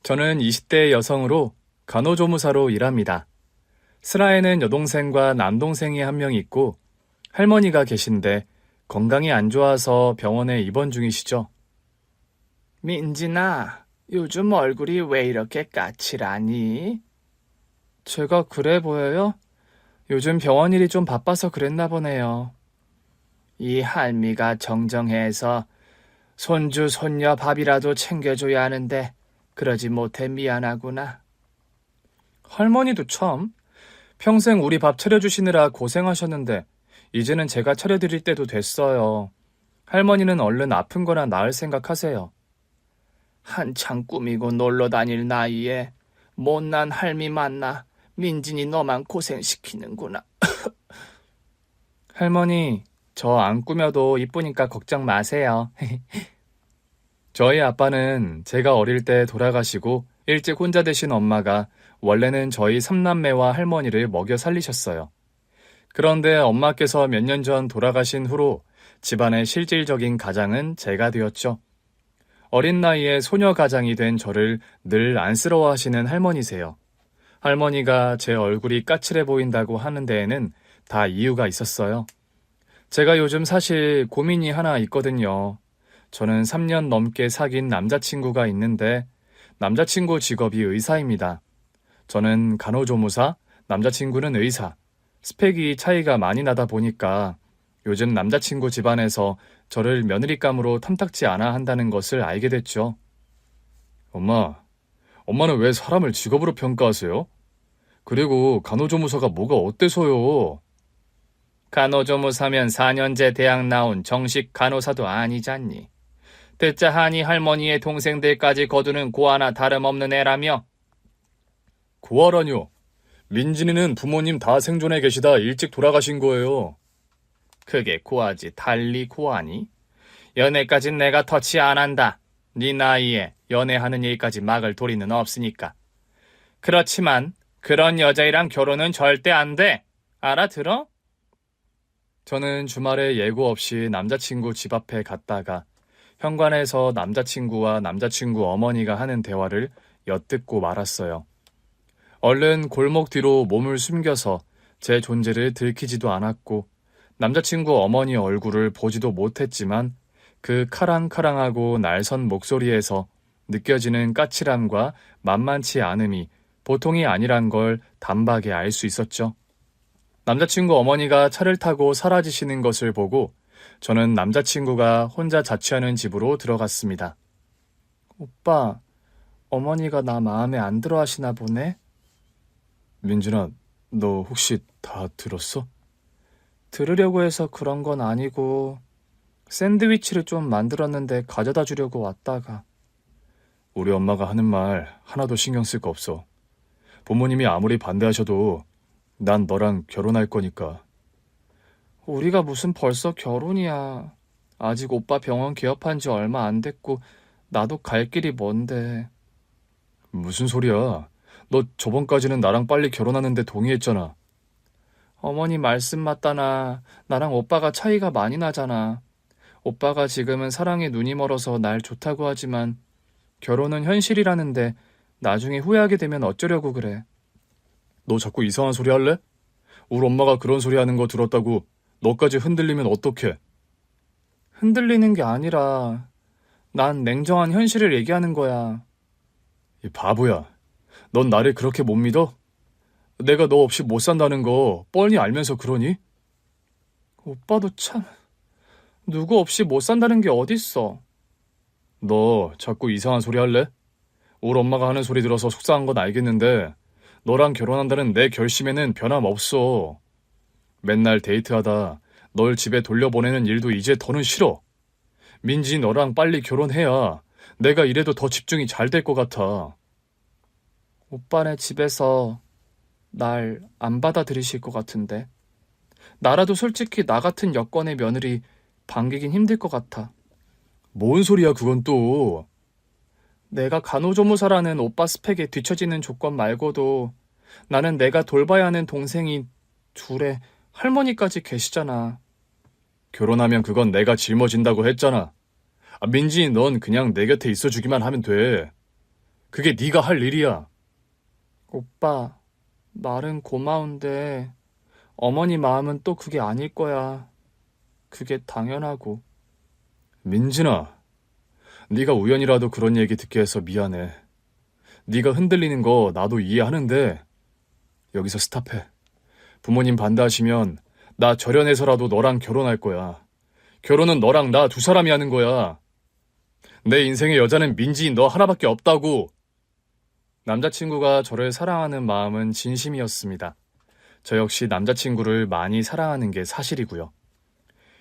저는 20대 여성으로 간호조무사로 일합니다. 슬하에는 여동생과 남동생이 한 명 있고 할머니가 계신데 건강이 안 좋아서 병원에 입원 중이시죠. 민진아, 요즘 얼굴이 왜 이렇게 까칠하니? 제가 그래 보여요? 요즘 병원 일이 좀 바빠서 그랬나 보네요. 이 할미가 정정해서 손주, 손녀 밥이라도 챙겨줘야 하는데 그러지 못해 미안하구나. 할머니도 참, 평생 우리 밥 차려주시느라 고생하셨는데 이제는 제가 차려드릴 때도 됐어요. 할머니는 얼른 아픈 거나 나을 생각하세요. 한창 꾸미고 놀러 다닐 나이에 못난 할미 만나 민진이 너만 고생시키는구나. 할머니, 저 안 꾸며도 이쁘니까 걱정 마세요. 저희 아빠는 제가 어릴 때 돌아가시고 일찍 혼자 되신 엄마가 원래는 저희 삼남매와 할머니를 먹여 살리셨어요. 그런데 엄마께서 몇 년 전 돌아가신 후로 집안의 실질적인 가장은 제가 되었죠. 어린 나이에 소녀 가장이 된 저를 늘 안쓰러워하시는 할머니세요. 할머니가 제 얼굴이 까칠해 보인다고 하는 데에는 다 이유가 있었어요. 제가 요즘 사실 고민이 하나 있거든요. 저는 3년 넘게 사귄 남자친구가 있는데 남자친구 직업이 의사입니다. 저는 간호조무사, 남자친구는 의사. 스펙이 차이가 많이 나다 보니까 요즘 남자친구 집안에서 저를 며느리감으로 탐탁지 않아 한다는 것을 알게 됐죠. 엄마는 왜 사람을 직업으로 평가하세요? 그리고 간호조무사가 뭐가 어때서요? 간호조무사면 4년제 대학 나온 정식 간호사도 아니잖니. 듣자 하니 할머니의 동생들까지 거두는 고아나 다름없는 애라며. 고아라뇨? 민진이는 부모님 다 생존해 계시다 일찍 돌아가신 거예요. 그게 고아지 달리 고아니? 연애까진 내가 터치 안 한다. 네 나이에 연애하는 일까지 막을 도리는 없으니까. 그렇지만 그런 여자애랑 결혼은 절대 안 돼. 알아들어? 저는 주말에 예고 없이 남자친구 집 앞에 갔다가 현관에서 남자친구와 남자친구 어머니가 하는 대화를 엿듣고 말았어요. 얼른 골목 뒤로 몸을 숨겨서 제 존재를 들키지도 않았고 남자친구 어머니 얼굴을 보지도 못했지만 그 카랑카랑하고 날선 목소리에서 느껴지는 까칠함과 만만치 않음이 보통이 아니란 걸 단박에 알 수 있었죠. 남자친구 어머니가 차를 타고 사라지시는 것을 보고 저는 남자친구가 혼자 자취하는 집으로 들어갔습니다. 오빠, 어머니가 나 마음에 안 들어 하시나 보네? 민준아, 너 혹시 다 들었어? 들으려고 해서 그런 건 아니고 샌드위치를 좀 만들었는데 가져다 주려고 왔다가. 우리 엄마가 하는 말 하나도 신경 쓸 거 없어. 부모님이 아무리 반대하셔도 난 너랑 결혼할 거니까. 우리가 무슨 벌써 결혼이야. 아직 오빠 병원 개업한 지 얼마 안 됐고 나도 갈 길이 먼데. 무슨 소리야. 너 저번까지는 나랑 빨리 결혼하는데 동의했잖아. 어머니 말씀 맞다나 나랑 오빠가 차이가 많이 나잖아. 오빠가 지금은 사랑에 눈이 멀어서 날 좋다고 하지만 결혼은 현실이라는데 나중에 후회하게 되면 어쩌려고 그래. 너 자꾸 이상한 소리 할래? 우리 엄마가 그런 소리 하는 거 들었다고 너까지 흔들리면 어떡해? 흔들리는 게 아니라 난 냉정한 현실을 얘기하는 거야. 이 바보야. 넌 나를 그렇게 못 믿어? 내가 너 없이 못 산다는 거 뻔히 알면서 그러니? 오빠도 참, 누구 없이 못 산다는 게 어딨어. 너 자꾸 이상한 소리 할래? 우리 엄마가 하는 소리 들어서 속상한 건 알겠는데 너랑 결혼한다는 내 결심에는 변함없어. 맨날 데이트하다 널 집에 돌려보내는 일도 이제 더는 싫어. 민지 너랑 빨리 결혼해야 내가 이래도 더 집중이 잘 될 것 같아. 오빠네 집에서 날 안 받아들이실 것 같은데. 나라도 솔직히 나 같은 여건의 며느리 반기긴 힘들 것 같아. 뭔 소리야 그건 또. 내가 간호조무사라는 오빠 스펙에 뒤처지는 조건 말고도 나는 내가 돌봐야 하는 동생이 둘에 할머니까지 계시잖아. 결혼하면 그건 내가 짊어진다고 했잖아. 민지 넌 그냥 내 곁에 있어주기만 하면 돼. 그게 네가 할 일이야. 오빠, 말은 고마운데 어머니 마음은 또 그게 아닐 거야. 그게 당연하고. 민진아, 네가 우연이라도 그런 얘기 듣게 해서 미안해. 네가 흔들리는 거 나도 이해하는데 여기서 스탑해. 부모님 반대하시면 나 절연해서라도 너랑 결혼할 거야. 결혼은 너랑 나 두 사람이 하는 거야. 내 인생의 여자는 민지인 너 하나밖에 없다고. 남자친구가 저를 사랑하는 마음은 진심이었습니다. 저 역시 남자친구를 많이 사랑하는 게 사실이고요.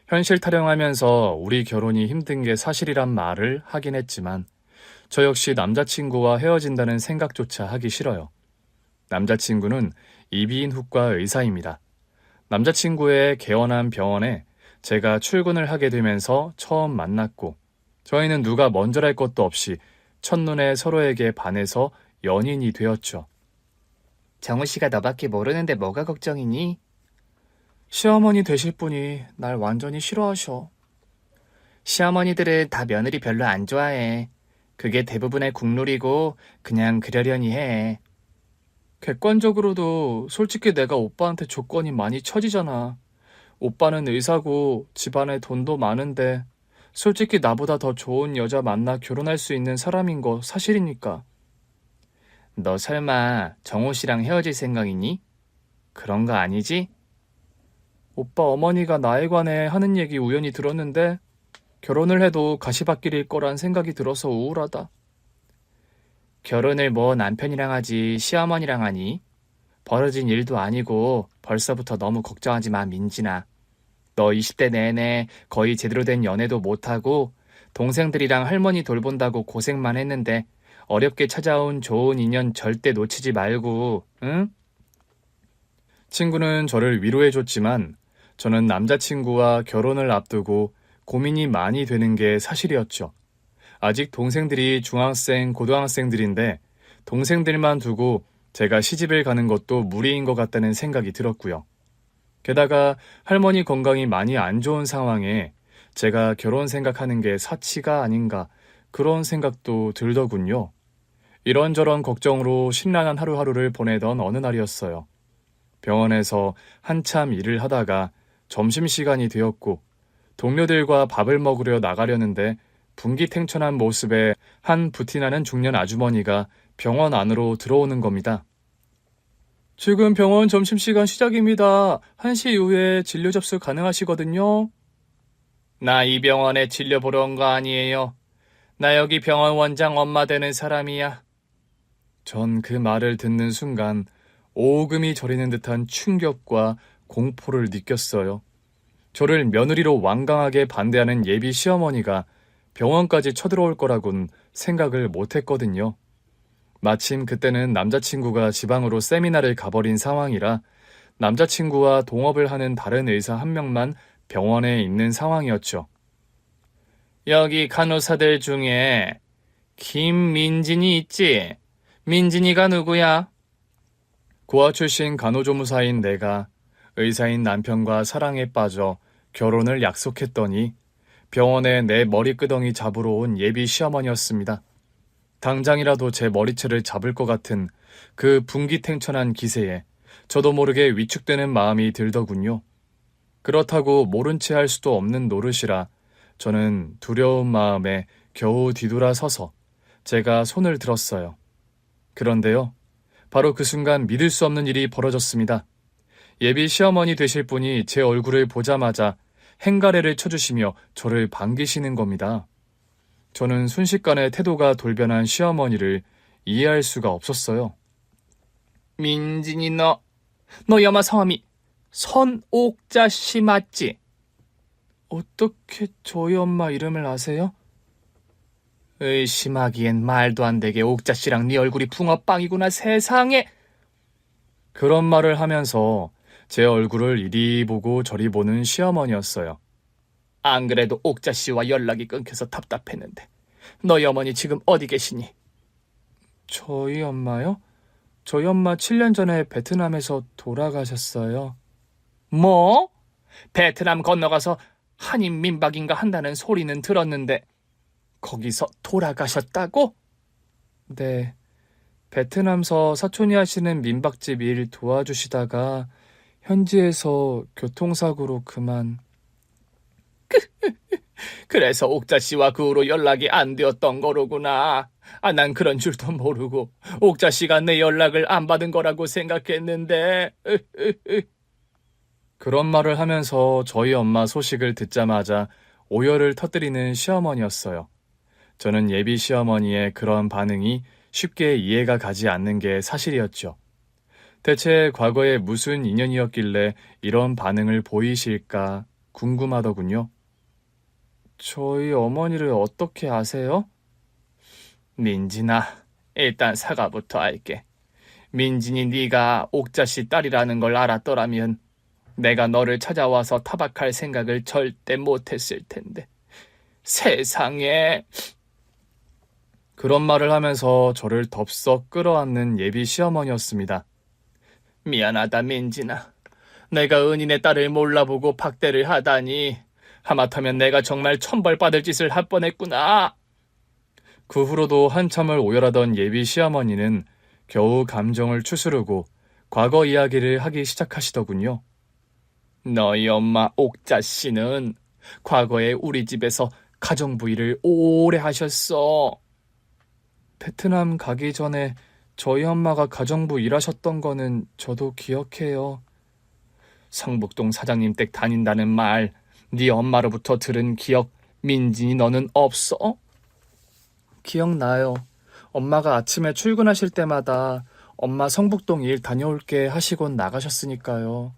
현실 타령하면서 우리 결혼이 힘든 게 사실이란 말을 하긴 했지만 저 역시 남자친구와 헤어진다는 생각조차 하기 싫어요. 남자친구는 이비인후과 의사입니다. 남자친구의 개원한 병원에 제가 출근을 하게 되면서 처음 만났고 저희는 누가 먼저랄 것도 없이 첫눈에 서로에게 반해서 연인이 되었죠. 정우 씨가 너밖에 모르는데 뭐가 걱정이니? 시어머니 되실 분이 날 완전히 싫어하셔. 시어머니들은 다 며느리 별로 안 좋아해. 그게 대부분의 국룰이고 그냥 그러려니 해. 객관적으로도 솔직히 내가 오빠한테 조건이 많이 처지잖아. 오빠는 의사고 집안에 돈도 많은데 솔직히 나보다 더 좋은 여자 만나 결혼할 수 있는 사람인 거 사실이니까. 너 설마 정호 씨랑 헤어질 생각이니? 그런 거 아니지? 오빠 어머니가 나에 관해 하는 얘기 우연히 들었는데 결혼을 해도 가시밭길일 거란 생각이 들어서 우울하다. 결혼을 뭐 남편이랑 하지 시어머니랑 하니? 벌어진 일도 아니고 벌써부터 너무 걱정하지 마, 민진아. 너 20대 내내 거의 제대로 된 연애도 못하고 동생들이랑 할머니 돌본다고 고생만 했는데 어렵게 찾아온 좋은 인연 절대 놓치지 말고, 응? 친구는 저를 위로해줬지만 저는 남자친구와 결혼을 앞두고 고민이 많이 되는 게 사실이었죠. 아직 동생들이 중학생, 고등학생들인데 동생들만 두고 제가 시집을 가는 것도 무리인 것 같다는 생각이 들었고요. 게다가 할머니 건강이 많이 안 좋은 상황에 제가 결혼 생각하는 게 사치가 아닌가 그런 생각도 들더군요. 이런저런 걱정으로 심란한 하루하루를 보내던 어느 날이었어요. 병원에서 한참 일을 하다가 점심시간이 되었고 동료들과 밥을 먹으려 나가려는데 분기탱천한 모습에 한 부티나는 중년 아주머니가 병원 안으로 들어오는 겁니다. 지금 병원 점심시간 시작입니다. 1시 이후에 진료 접수 가능하시거든요. 나 이 병원에 진료 보러 온 거 아니에요. 나 여기 병원 원장 엄마 되는 사람이야. 전 그 말을 듣는 순간 오금이 저리는 듯한 충격과 공포를 느꼈어요. 저를 며느리로 완강하게 반대하는 예비 시어머니가 병원까지 쳐들어올 거라곤 생각을 못했거든요. 마침 그때는 남자친구가 지방으로 세미나를 가버린 상황이라 남자친구와 동업을 하는 다른 의사 한 명만 병원에 있는 상황이었죠. 여기 간호사들 중에 김민진이 있지? 민진이가 누구야? 고아 출신 간호조무사인 내가 의사인 남편과 사랑에 빠져 결혼을 약속했더니 병원에 내 머리끄덩이 잡으러 온 예비 시어머니였습니다. 당장이라도 제 머리채를 잡을 것 같은 그 분기탱천한 기세에 저도 모르게 위축되는 마음이 들더군요. 그렇다고 모른 채 할 수도 없는 노릇이라 저는 두려운 마음에 겨우 뒤돌아서서 제가 손을 들었어요. 그런데요, 바로 그 순간 믿을 수 없는 일이 벌어졌습니다. 예비 시어머니 되실 분이 제 얼굴을 보자마자 행가래를 쳐주시며 저를 반기시는 겁니다. 저는 순식간에 태도가 돌변한 시어머니를 이해할 수가 없었어요. 민진이 너 여마 성함이 선옥자 씨 맞지? 어떻게 저희 엄마 이름을 아세요? 의심하기엔 말도 안 되게 옥자 씨랑 네 얼굴이 붕어빵이구나 세상에. 그런 말을 하면서 제 얼굴을 이리 보고 저리 보는 시어머니였어요. 안 그래도 옥자 씨와 연락이 끊겨서 답답했는데 너희 어머니 지금 어디 계시니? 저희 엄마요? 저희 엄마 7년 전에 베트남에서 돌아가셨어요. 뭐? 베트남 건너가서 한인 민박인가 한다는 소리는 들었는데 거기서 돌아가셨다고? 네, 베트남서 사촌이 하시는 민박집 일 도와주시다가 현지에서 교통사고로 그만. 그래서 옥자 씨와 그 후로 연락이 안 되었던 거로구나. 난 그런 줄도 모르고 옥자 씨가 내 연락을 안 받은 거라고 생각했는데. 그런 말을 하면서 저희 엄마 소식을 듣자마자 오열을 터뜨리는 시어머니였어요. 저는 예비 시어머니의 그런 반응이 쉽게 이해가 가지 않는 게 사실이었죠. 대체 과거에 무슨 인연이었길래 이런 반응을 보이실까 궁금하더군요. 저희 어머니를 어떻게 아세요? 민진아, 일단 사과부터 할게. 민진이 네가 옥자 씨 딸이라는 걸 알았더라면 내가 너를 찾아와서 타박할 생각을 절대 못했을 텐데. 세상에. 그런 말을 하면서 저를 덥석 끌어안는 예비 시어머니였습니다. 미안하다, 민진아. 내가 은인의 딸을 몰라보고 박대를 하다니. 하마터면 내가 정말 천벌받을 짓을 할 뻔했구나. 그 후로도 한참을 오열하던 예비 시어머니는 겨우 감정을 추스르고 과거 이야기를 하기 시작하시더군요. 너희 엄마 옥자 씨는 과거에 우리 집에서 가정부 일을 오래 하셨어. 베트남 가기 전에 저희 엄마가 가정부 일하셨던 거는 저도 기억해요. 성북동 사장님 댁 다닌다는 말, 네 엄마로부터 들은 기억, 민진이 너는 없어? 기억나요. 엄마가 아침에 출근하실 때마다 엄마 성북동 일 다녀올게 하시곤 나가셨으니까요.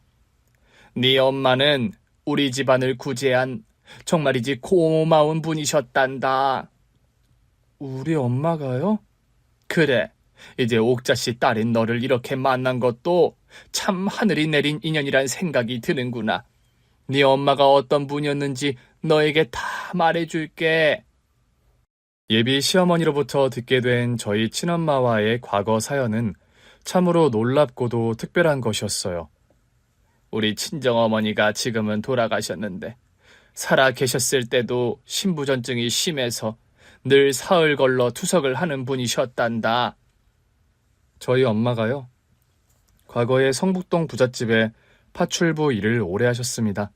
네 엄마는 우리 집안을 구제한 정말이지 고마운 분이셨단다. 우리 엄마가요? 그래, 이제 옥자 씨 딸인 너를 이렇게 만난 것도 참 하늘이 내린 인연이란 생각이 드는구나. 네 엄마가 어떤 분이었는지 너에게 다 말해줄게. 예비 시어머니로부터 듣게 된 저희 친엄마와의 과거 사연은 참으로 놀랍고도 특별한 것이었어요. 우리 친정어머니가 지금은 돌아가셨는데 살아 계셨을 때도 신부전증이 심해서 늘 사흘 걸러 투석을 하는 분이셨단다. 저희 엄마가요? 과거에 성북동 부잣집에 파출부 일을 오래 하셨습니다.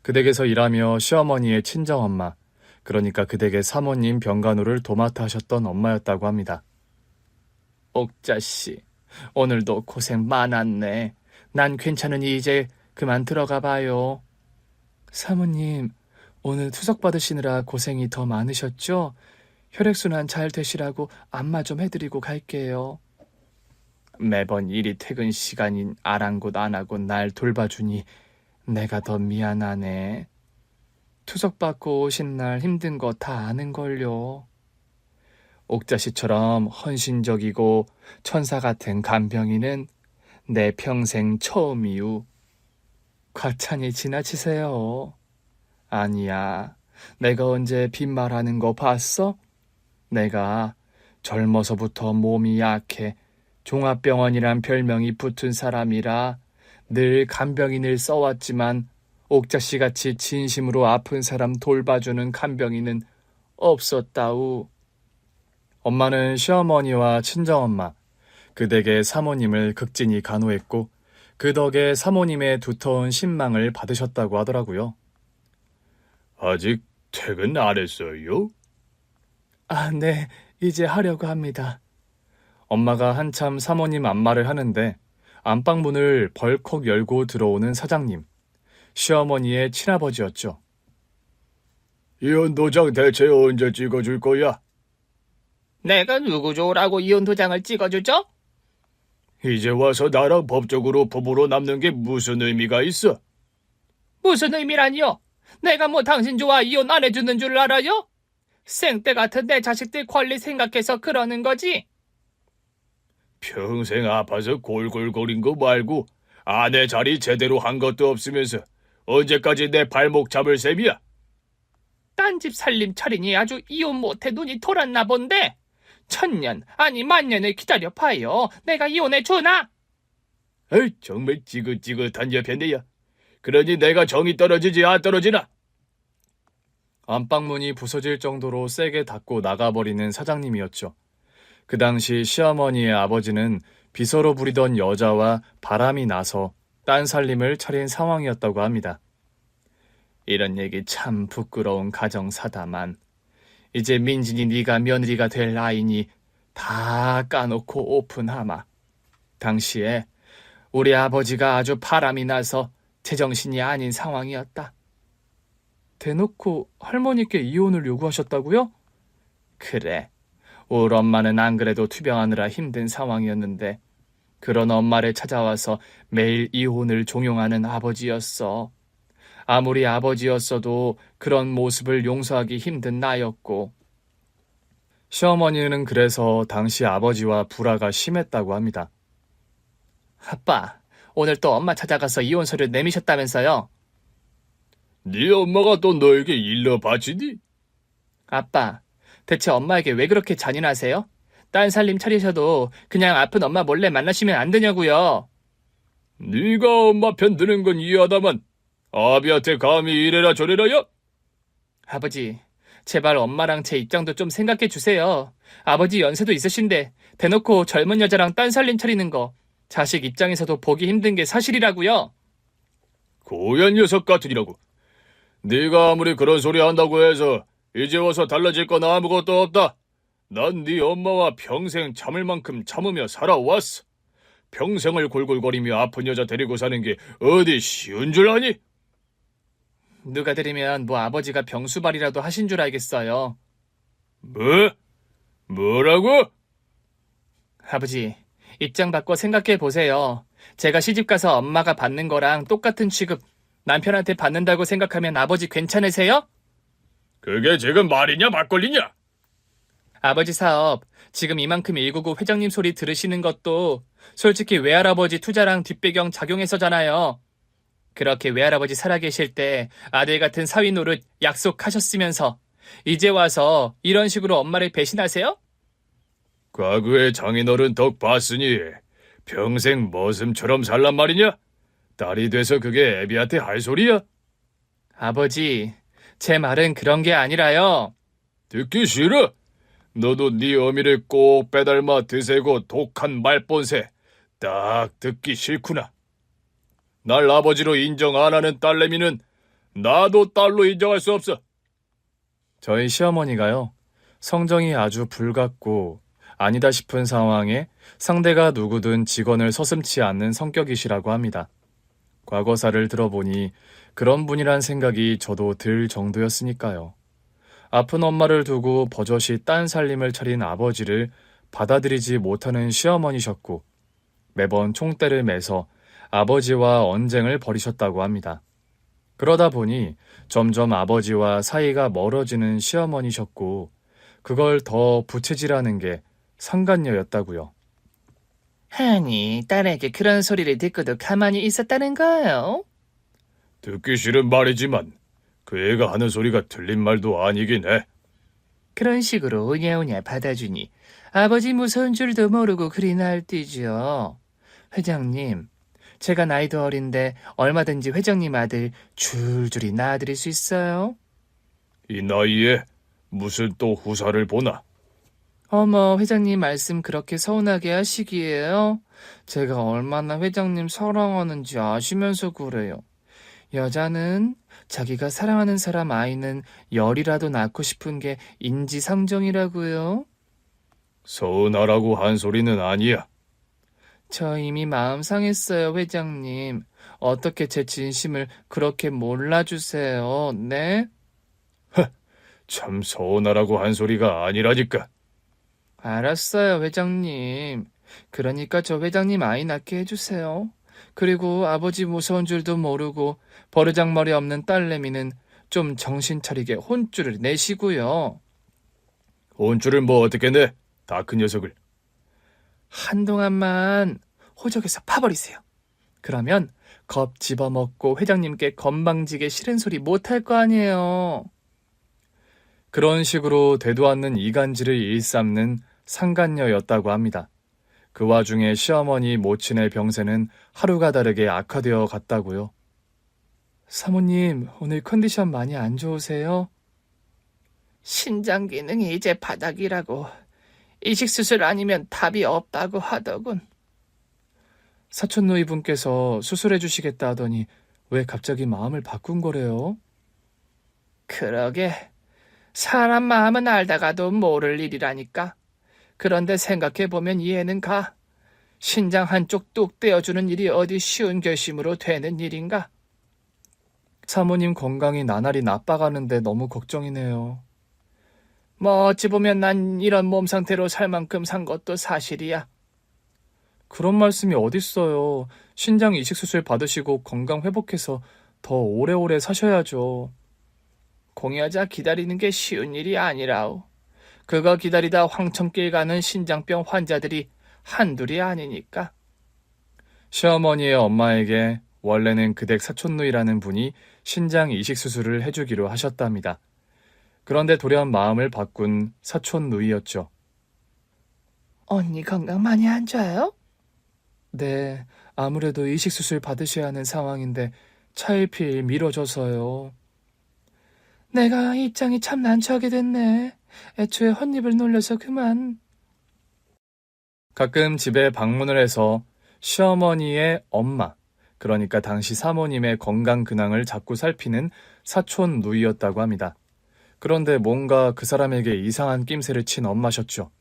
그 댁에서 일하며 시어머니의 친정엄마, 그러니까 그 댁의 사모님 병간호를 도맡아 하셨던 엄마였다고 합니다. 옥자 씨, 오늘도 고생 많았네. 난 괜찮으니 이제 그만 들어가 봐요. 사모님, 오늘 투석 받으시느라 고생이 더 많으셨죠? 혈액순환 잘 되시라고 안마 좀 해드리고 갈게요. 매번 일이 퇴근 시간인 아랑곳 안 하고 날 돌봐주니 내가 더 미안하네. 투석 받고 오신 날 힘든 거 다 아는걸요. 옥자 씨처럼 헌신적이고 천사 같은 간병인은 내 평생 처음이유. 과찬이 지나치세요. 아니야, 내가 언제 빈말하는 거 봤어? 내가 젊어서부터 몸이 약해 종합병원이란 별명이 붙은 사람이라 늘 간병인을 써왔지만 옥자씨 같이 진심으로 아픈 사람 돌봐주는 간병인은 없었다우. 엄마는 시어머니와 친정엄마, 그 댁의 사모님을 극진히 간호했고 그 덕에 사모님의 두터운 신망을 받으셨다고 하더라고요. 아직 퇴근 안 했어요? 아, 네, 이제 하려고 합니다. 엄마가 한참 사모님 안마를 하는데 안방문을 벌컥 열고 들어오는 사장님, 시어머니의 친아버지였죠. 이혼 도장 대체 언제 찍어줄 거야? 내가 누구 좋으라고 이혼 도장을 찍어주죠? 이제 와서 나랑 법적으로 부부로 남는 게 무슨 의미가 있어? 무슨 의미라니요? 내가 뭐 당신 좋아 이혼 안 해주는 줄 알아요? 생때 같은 내 자식들 권리 생각해서 그러는 거지. 평생 아파서 골골거린 거 말고 아내 자리 제대로 한 것도 없으면서 언제까지 내 발목 잡을 셈이야? 딴 집 살림 차리니 아주 이혼 못해 눈이 돌았나 본데. 1000년 아니 만년을 기다려 봐요. 내가 이혼해 주나? 에이, 정말 지긋지긋한 여편네야. 그러니 내가 정이 떨어지지 안 떨어지나? 안방문이 부서질 정도로 세게 닫고 나가버리는 사장님이었죠. 그 당시 시어머니의 아버지는 비서로 부리던 여자와 바람이 나서 딴 살림을 차린 상황이었다고 합니다. 이런 얘기 참 부끄러운 가정사다만 이제 민진이 네가 며느리가 될 나이니 다 까놓고 오픈하마. 당시에 우리 아버지가 아주 바람이 나서 제정신이 아닌 상황이었다. 대놓고 할머니께 이혼을 요구하셨다고요? 그래. 우리 엄마는 안 그래도 투병하느라 힘든 상황이었는데 그런 엄마를 찾아와서 매일 이혼을 종용하는 아버지였어. 아무리 아버지였어도 그런 모습을 용서하기 힘든 나였고. 시어머니는 그래서 당시 아버지와 불화가 심했다고 합니다. 아빠, 오늘 또 엄마 찾아가서 이혼서를 내미셨다면서요? 네 엄마가 또 너에게 일러 바치니? 아빠, 대체 엄마에게 왜 그렇게 잔인하세요? 딴 살림 차리셔도 그냥 아픈 엄마 몰래 만나시면 안 되냐고요. 네가 엄마 편 드는 건 이해하다만 아비한테 감히 이래라 저래라야? 아버지, 제발 엄마랑 제 입장도 좀 생각해 주세요. 아버지 연세도 있으신데 대놓고 젊은 여자랑 딴 살림 차리는 거 자식 입장에서도 보기 힘든 게 사실이라고요. 고얀 녀석 같으니라고. 네가 아무리 그런 소리 한다고 해서 이제 와서 달라질 건 아무것도 없다. 난 네 엄마와 평생 참을 만큼 참으며 살아왔어. 평생을 골골거리며 아픈 여자 데리고 사는 게 어디 쉬운 줄 아니? 누가 들으면 뭐 아버지가 병수발이라도 하신 줄 알겠어요. 뭐? 뭐라고? 아버지, 입장 바꿔 생각해 보세요. 제가 시집가서 엄마가 받는 거랑 똑같은 취급 남편한테 받는다고 생각하면 아버지 괜찮으세요? 그게 지금 말이냐 막걸리냐? 아버지 사업 지금 이만큼 199 회장님 소리 들으시는 것도 솔직히 외할아버지 투자랑 뒷배경 작용해서잖아요. 그렇게 외할아버지 살아계실 때 아들 같은 사위 노릇 약속하셨으면서 이제 와서 이런 식으로 엄마를 배신하세요? 과거의 장인어른 덕 봤으니 평생 머슴처럼 살란 말이냐? 딸이 돼서 그게 애비한테 할 소리야? 아버지, 제 말은 그런 게 아니라요. 듣기 싫어? 너도 네 어미를 꼭 빼닮아 드세고 독한 말본새 딱 듣기 싫구나. 날 아버지로 인정 안 하는 딸내미는 나도 딸로 인정할 수 없어. 저희 시어머니가요, 성정이 아주 불같고 아니다 싶은 상황에 상대가 누구든 직원을 서슴지 않는 성격이시라고 합니다. 과거사를 들어보니 그런 분이란 생각이 저도 들 정도였으니까요. 아픈 엄마를 두고 버젓이 딴 살림을 차린 아버지를 받아들이지 못하는 시어머니셨고 매번 총대를 매서 아버지와 언쟁을 벌이셨다고 합니다. 그러다 보니 점점 아버지와 사이가 멀어지는 시어머니셨고 그걸 더 부채질하는 게 상간녀였다고요. 아니, 딸에게 그런 소리를 듣고도 가만히 있었다는 거예요? 듣기 싫은 말이지만 그 애가 하는 소리가 틀린 말도 아니긴 해. 그런 식으로 오냐오냐 받아주니 아버지 무서운 줄도 모르고 그리 날뛰죠. 회장님, 제가 나이도 어린데 얼마든지 회장님 아들 줄줄이 낳아드릴 수 있어요. 이 나이에 무슨 또 후사를 보나? 어머, 회장님 말씀 그렇게 서운하게 하시기에요? 제가 얼마나 회장님 사랑하는지 아시면서 그래요. 여자는 자기가 사랑하는 사람 아이는 열이라도 낳고 싶은 게 인지상정이라고요. 서운하라고 한 소리는 아니야. 저 이미 마음 상했어요, 회장님. 어떻게 제 진심을 그렇게 몰라주세요, 네? 참 서운하라고 한 소리가 아니라니까. 알았어요, 회장님. 그러니까 저 회장님 아이 낳게 해주세요. 그리고 아버지 무서운 줄도 모르고 버르장머리 없는 딸내미는 좀 정신 차리게 혼쭐을 내시고요. 혼쭐을 뭐 어떻게 내? 다 큰 녀석을. 한동안만 호적에서 파버리세요. 그러면 겁 집어먹고 회장님께 건방지게 싫은 소리 못할 거 아니에요. 그런 식으로 되도 않는 이간질을 일삼는 상간녀였다고 합니다. 그 와중에 시어머니 모친의 병세는 하루가 다르게 악화되어 갔다고요. 사모님, 오늘 컨디션 많이 안 좋으세요? 신장 기능이 이제 바닥이라고. 이식수술 아니면 답이 없다고 하더군. 사촌 누이분께서 수술해 주시겠다 하더니 왜 갑자기 마음을 바꾼 거래요? 그러게. 사람 마음은 알다가도 모를 일이라니까. 그런데 생각해보면 이해는 가. 신장 한쪽 뚝 떼어주는 일이 어디 쉬운 결심으로 되는 일인가? 사모님 건강이 나날이 나빠가는데 너무 걱정이네요. 뭐 어찌 보면 난 이런 몸 상태로 살 만큼 산 것도 사실이야. 그런 말씀이 어딨어요. 신장 이식 수술 받으시고 건강 회복해서 더 오래오래 사셔야죠. 공여자 기다리는 게 쉬운 일이 아니라오. 그거 기다리다 황천길 가는 신장병 환자들이 한둘이 아니니까. 시어머니의 엄마에게 원래는 그댁 사촌누이라는 분이 신장 이식 수술을 해주기로 하셨답니다. 그런데 돌연 마음을 바꾼 사촌누이였죠. 언니 건강 많이 안 좋아요? 네, 아무래도 이식 수술 받으셔야 하는 상황인데 차일피일 미뤄져서요. 내가 입장이 참 난처하게 됐네. 애초에 헛입을 놀려서 그만. 가끔 집에 방문을 해서 시어머니의 엄마, 그러니까 당시 사모님의 건강 근황을 자꾸 살피는 사촌 누이였다고 합니다. 그런데 뭔가 그 사람에게 이상한 낌새를 친 엄마셨죠.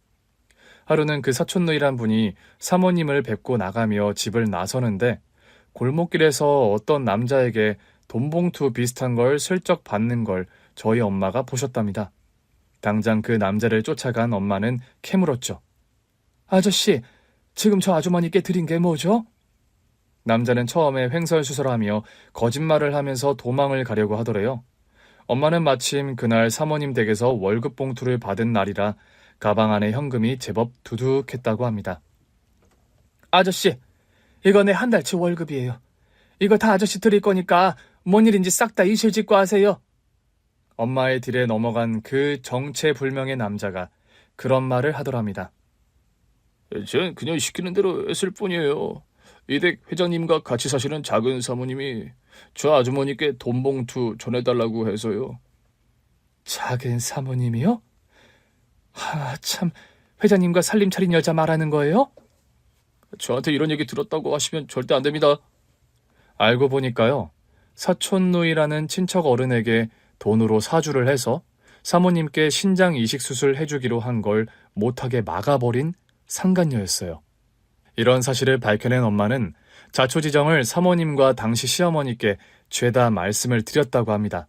하루는 그 사촌 누이란 분이 사모님을 뵙고 나가며 집을 나서는데 골목길에서 어떤 남자에게 돈봉투 비슷한 걸 슬쩍 받는 걸 저희 엄마가 보셨답니다. 당장 그 남자를 쫓아간 엄마는 캐물었죠. 아저씨, 지금 저 아주머니께 드린 게 뭐죠? 남자는 처음에 횡설수설하며 거짓말을 하면서 도망을 가려고 하더래요. 엄마는 마침 그날 사모님 댁에서 월급 봉투를 받은 날이라 가방 안에 현금이 제법 두둑했다고 합니다. 아저씨, 이거 내 한 달치 월급이에요. 이거 다 아저씨 드릴 거니까 뭔 일인지 싹 다 이실직고 하세요. 엄마의 딜에 넘어간 그 정체불명의 남자가 그런 말을 하더랍니다. 전 그냥 시키는 대로 했을 뿐이에요. 이 댁 회장님과 같이 사시는 작은 사모님이 저 아주머니께 돈봉투 전해달라고 해서요. 작은 사모님이요? 참, 회장님과 살림 차린 여자 말하는 거예요? 저한테 이런 얘기 들었다고 하시면 절대 안 됩니다. 알고 보니까요, 사촌누이라는 친척 어른에게 돈으로 사주를 해서 사모님께 신장 이식 수술 해주기로 한 걸 못하게 막아버린 상간녀였어요. 이런 사실을 밝혀낸 엄마는 자초지정을 사모님과 당시 시어머니께 죄다 말씀을 드렸다고 합니다.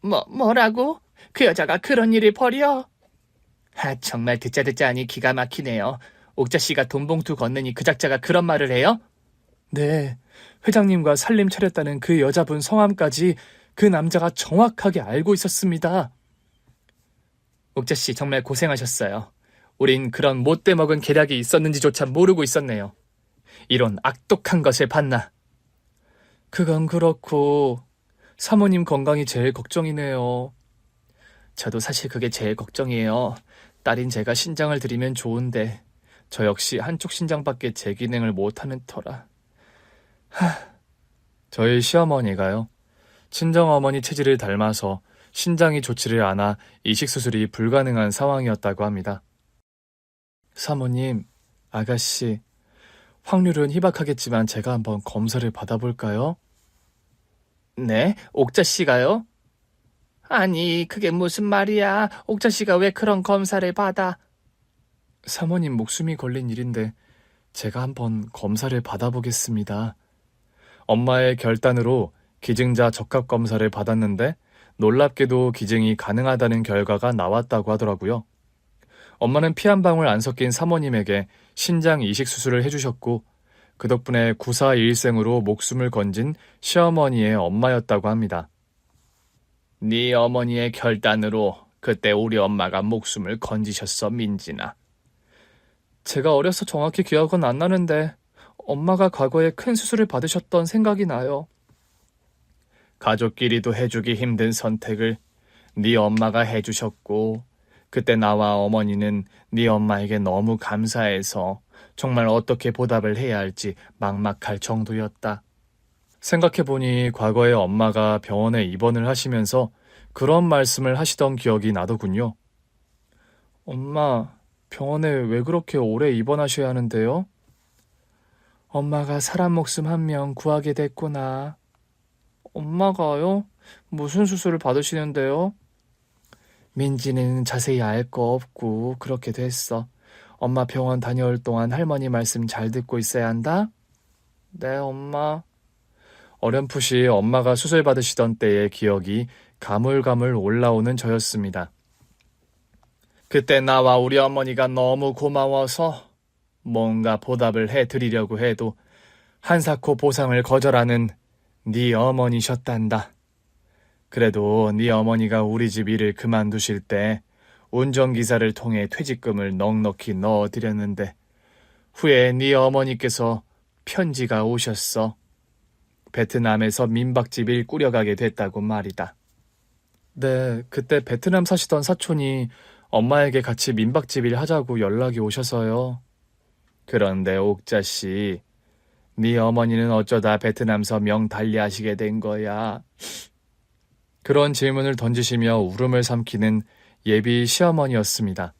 뭐라고? 그 여자가 그런 일을 벌여? 정말 듣자 하니 기가 막히네요. 옥자씨가 돈봉투 건네니 그 작자가 그런 말을 해요? 네, 회장님과 살림 차렸다는 그 여자분 성함까지 그 남자가 정확하게 알고 있었습니다. 옥자씨 정말 고생하셨어요. 우린 그런 못돼 먹은 계략이 있었는지조차 모르고 있었네요. 이런 악독한 것을 봤나? 그건 그렇고 사모님 건강이 제일 걱정이네요. 저도 사실 그게 제일 걱정이에요. 딸인 제가 신장을 드리면 좋은데 저 역시 한쪽 신장밖에 제 기능을 못하는 터라. 저희 시어머니가요, 친정어머니 체질을 닮아서 신장이 좋지를 않아 이식수술이 불가능한 상황이었다고 합니다. 사모님, 아가씨, 확률은 희박하겠지만 제가 한번 검사를 받아볼까요? 네? 옥자씨가요? 아니, 그게 무슨 말이야. 옥자씨가 왜 그런 검사를 받아? 사모님 목숨이 걸린 일인데 제가 한번 검사를 받아보겠습니다. 엄마의 결단으로 기증자 적합 검사를 받았는데 놀랍게도 기증이 가능하다는 결과가 나왔다고 하더라고요. 엄마는 피 한 방울 안 섞인 사모님에게 신장 이식 수술을 해주셨고 그 덕분에 구사일생으로 목숨을 건진 시어머니의 엄마였다고 합니다. 네 어머니의 결단으로 그때 우리 엄마가 목숨을 건지셨어, 민진아. 제가 어려서 정확히 기억은 안 나는데 엄마가 과거에 큰 수술을 받으셨던 생각이 나요. 가족끼리도 해주기 힘든 선택을 네 엄마가 해주셨고 그때 나와 어머니는 네 엄마에게 너무 감사해서 정말 어떻게 보답을 해야 할지 막막할 정도였다. 생각해보니 과거에 엄마가 병원에 입원을 하시면서 그런 말씀을 하시던 기억이 나더군요. 엄마, 병원에 왜 그렇게 오래 입원하셔야 하는데요? 엄마가 사람 목숨 한 명 구하게 됐구나. 엄마가요? 무슨 수술을 받으시는데요? 민지는 자세히 알 거 없고 그렇게 됐어. 엄마 병원 다녀올 동안 할머니 말씀 잘 듣고 있어야 한다. 네, 엄마. 어렴풋이 엄마가 수술 받으시던 때의 기억이 가물가물 올라오는 저였습니다. 그때 나와 우리 어머니가 너무 고마워서 뭔가 보답을 해드리려고 해도 한사코 보상을 거절하는 네 어머니셨단다. 그래도 네 어머니가 우리 집 일을 그만두실 때 운전기사를 통해 퇴직금을 넉넉히 넣어드렸는데 후에 네 어머니께서 편지가 오셨어. 베트남에서 민박집 일 꾸려가게 됐다고 말이다. 네, 그때 베트남 사시던 사촌이 엄마에게 같이 민박집 일 하자고 연락이 오셔서요. 그런데 옥자씨, 네 어머니는 어쩌다 베트남서 명 달리하시게 된 거야. 그런 질문을 던지시며 울음을 삼키는 예비 시어머니였습니다.